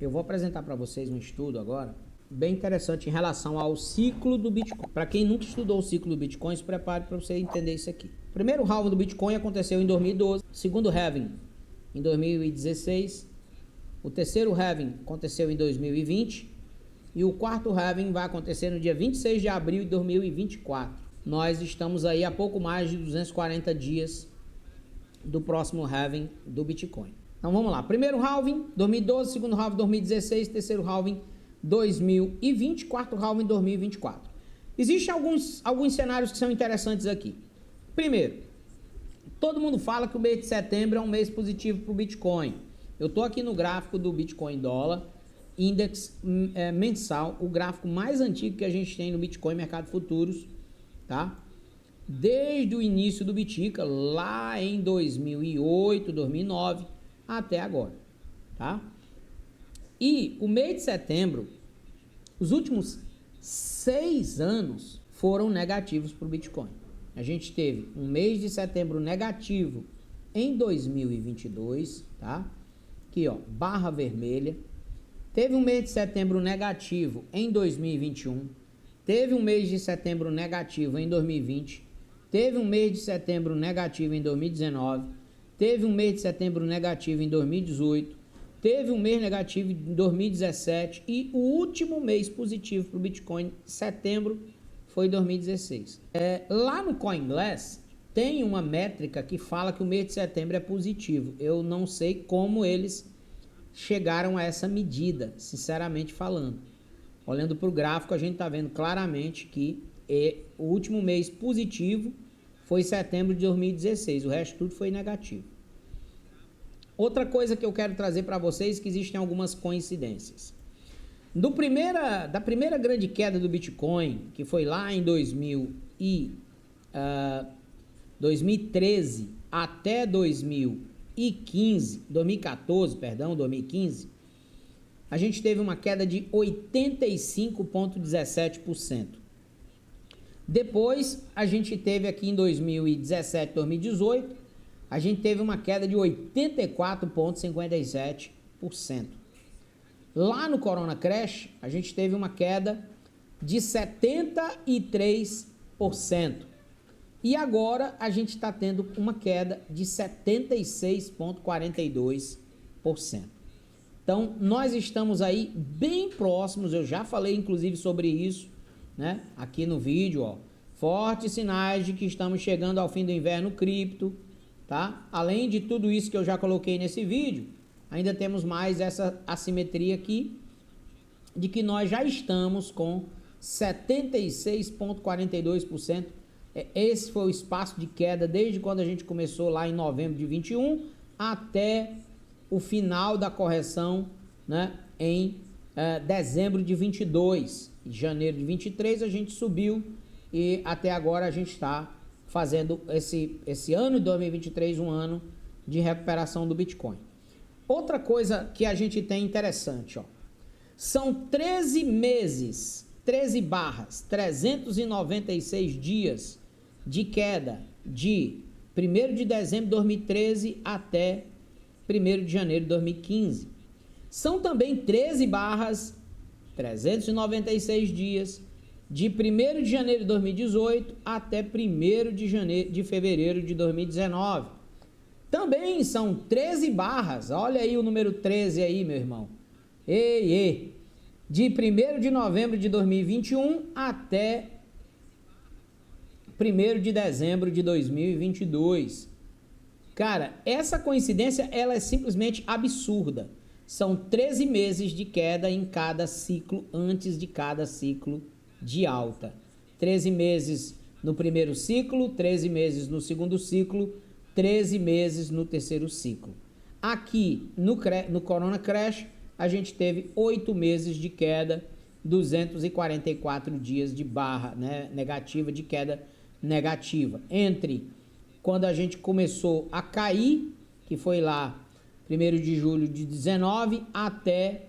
eu vou apresentar para vocês um estudo agora bem interessante em relação ao ciclo do Bitcoin. Para quem nunca estudou o ciclo do Bitcoin, se prepare para você entender isso aqui. O primeiro halving do Bitcoin aconteceu em 2012, o segundo halving em 2016, o terceiro halving aconteceu em 2020 e o quarto halving vai acontecer no dia 26 de abril de 2024. Nós estamos aí a pouco mais de 240 dias do próximo halving do Bitcoin. Então vamos lá, primeiro halving 2012, segundo halving 2016, terceiro halving 2020, quarto halving 2024. Existem alguns cenários que são interessantes aqui. Primeiro, todo mundo fala que o mês de setembro é um mês positivo para o Bitcoin. Eu estou aqui no gráfico do Bitcoin dólar, index mensal, o gráfico mais antigo que a gente tem no Bitcoin Mercado Futuros, tá? Desde o início do Bitica, lá em 2008, 2009, até agora, tá? E o mês de setembro, os últimos 6 anos foram negativos para o Bitcoin. A gente teve um mês de setembro negativo em 2022, tá? Aqui, ó, barra vermelha. Teve um mês de setembro negativo em 2021. Teve um mês de setembro negativo em 2020. Teve um mês de setembro negativo em 2019. Teve um mês de setembro negativo em 2018. Teve um mês negativo em 2017. E o último mês positivo para o Bitcoin, setembro, foi 2016. Lá no CoinGlass tem uma métrica que fala que o mês de setembro é positivo. Eu não sei como eles chegaram a essa medida, sinceramente falando. Olhando para o gráfico, a gente está vendo claramente que o último mês positivo foi setembro de 2016. O resto tudo foi negativo. Outra coisa que eu quero trazer para vocês é que existem algumas coincidências. Da primeira grande queda do Bitcoin, que foi lá em 2013 até 2015, a gente teve uma queda de 85,17%. Depois, a gente teve aqui em 2017, 2018, a gente teve uma queda de 84,57%. Lá no Corona Crash, a gente teve uma queda de 73%. E agora a gente está tendo uma queda de 76,42%. Então, nós estamos aí bem próximos, eu já falei inclusive sobre isso, né? Aqui no vídeo, ó. Fortes sinais de que estamos chegando ao fim do inverno cripto, tá? Além de tudo isso que eu já coloquei nesse vídeo, ainda temos mais essa assimetria aqui, de que nós já estamos com 76,42%. Esse foi o espaço de queda desde quando a gente começou lá em novembro de 21 até o final da correção, né, em dezembro de 22. Em janeiro de 23 a gente subiu e até agora a gente está fazendo esse ano de 2023 um ano de recuperação do Bitcoin. Outra coisa que a gente tem interessante, ó, são 13 meses, 396 dias de queda de 1º de dezembro de 2013 até 1º de janeiro de 2015. São também 396 dias de 1º de janeiro de 2018 até 1º de fevereiro de 2019. Também são 13 barras, olha aí o número 13 aí, meu irmão. De 1º de novembro de 2021 até 1º de dezembro de 2022. Cara, essa coincidência ela é simplesmente absurda. São 13 meses de queda em cada ciclo, antes de cada ciclo de alta. 13 meses no primeiro ciclo, 13 meses no segundo ciclo, 13 meses no terceiro ciclo. Aqui no Corona Crash, a gente teve 8 meses de queda, 244 dias de barra, né, negativa, de queda negativa. Entre quando a gente começou a cair, que foi lá 1º de julho de 19, até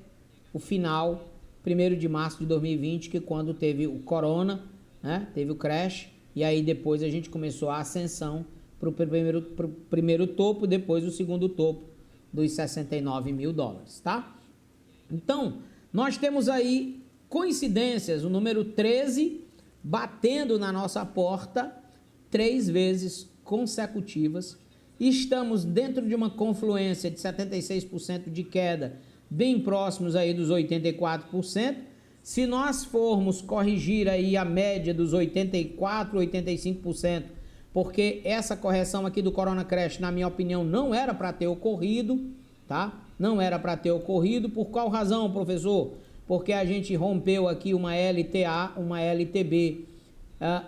o final, 1º de março de 2020, que quando teve o Corona, né, teve o crash, e aí depois a gente começou a ascensão para o primeiro topo, depois o segundo topo dos $69 mil, tá? Então, nós temos aí coincidências, o número 13 batendo na nossa porta 3 vezes consecutivas. Estamos dentro de uma confluência de 76% de queda, bem próximos aí dos 84%. Se nós formos corrigir aí a média dos 84, 85%, porque essa correção aqui do Corona Crash, na minha opinião, não era para ter ocorrido, tá? Não era para ter ocorrido. Por qual razão, professor? Porque a gente rompeu aqui uma LTA, uma LTB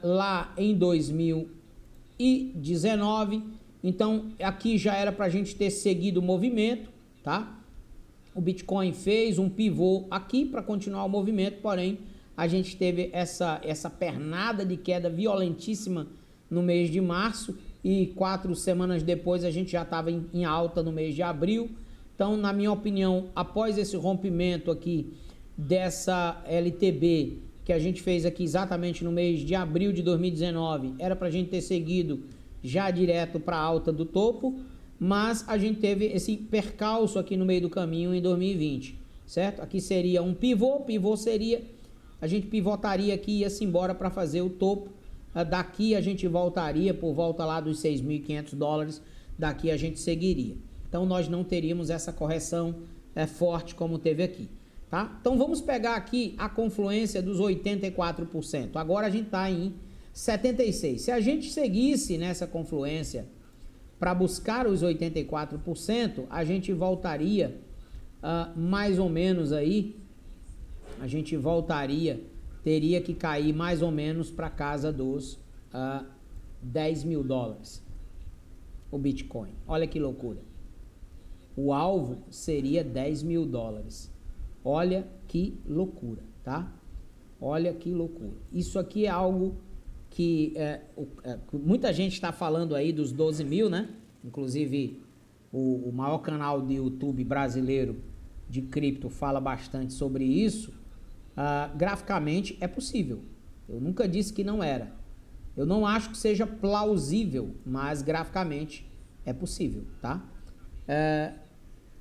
lá em 2019. Então, aqui já era para a gente ter seguido o movimento, tá? O Bitcoin fez um pivô aqui para continuar o movimento, porém, a gente teve essa pernada de queda violentíssima no mês de março e 4 semanas depois a gente já estava em alta no mês de abril. Então, na minha opinião, após esse rompimento aqui dessa LTB que a gente fez aqui exatamente no mês de abril de 2019, era para a gente ter seguido já direto para a alta do topo, mas a gente teve esse percalço aqui no meio do caminho em 2020, certo? Aqui seria um pivô seria, a gente pivotaria aqui e ia-se embora para fazer o topo. Daqui a gente voltaria por volta lá dos $6.500, daqui a gente seguiria. Então nós não teríamos essa correção forte como teve aqui, tá? Então vamos pegar aqui a confluência dos 84%. Agora a gente está em 76%. Se a gente seguisse nessa confluência para buscar os 84%, a gente voltaria mais ou menos aí, teria que cair mais ou menos para casa dos $10.000 o Bitcoin. Olha que loucura. O alvo seria $10.000. Olha que loucura, tá? Olha que loucura. Isso aqui é algo que muita gente está falando aí dos 12 mil, né? Inclusive o maior canal de YouTube brasileiro de cripto fala bastante sobre isso. Graficamente é possível. Eu nunca disse que não era. Eu não acho que seja plausível, mas graficamente é possível, tá?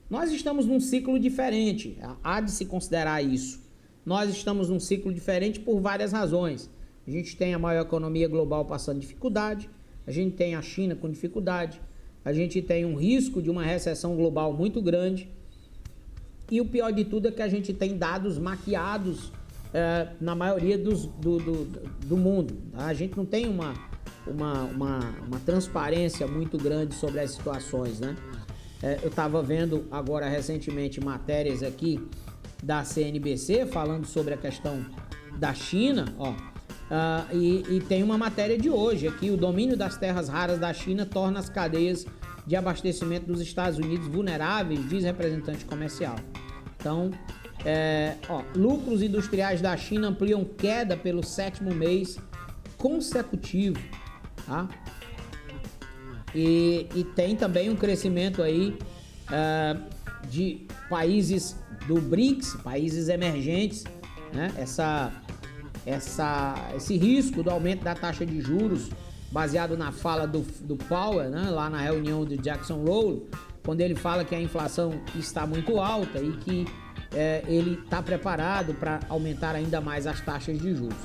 Nós estamos num ciclo diferente, há de se considerar isso. Nós estamos num ciclo diferente por várias razões. A gente tem a maior economia global passando dificuldade, a gente tem a China com dificuldade, a gente tem um risco de uma recessão global muito grande e o pior de tudo é que a gente tem dados maquiados na maioria do mundo. Tá? A gente não tem uma transparência muito grande sobre as situações, né? Eu estava vendo agora recentemente matérias aqui da CNBC falando sobre a questão da China, ó. E tem uma matéria de hoje aqui: o domínio das terras raras da China torna as cadeias de abastecimento dos Estados Unidos vulneráveis, diz representante comercial. Então, lucros industriais da China ampliam queda pelo 7º mês consecutivo, tá? E tem também um crescimento aí de países do BRICS, países emergentes, né? Esse risco do aumento da taxa de juros, baseado na fala do Powell, né, lá na reunião de Jackson Hole, quando ele fala que a inflação está muito alta e que ele está preparado para aumentar ainda mais as taxas de juros.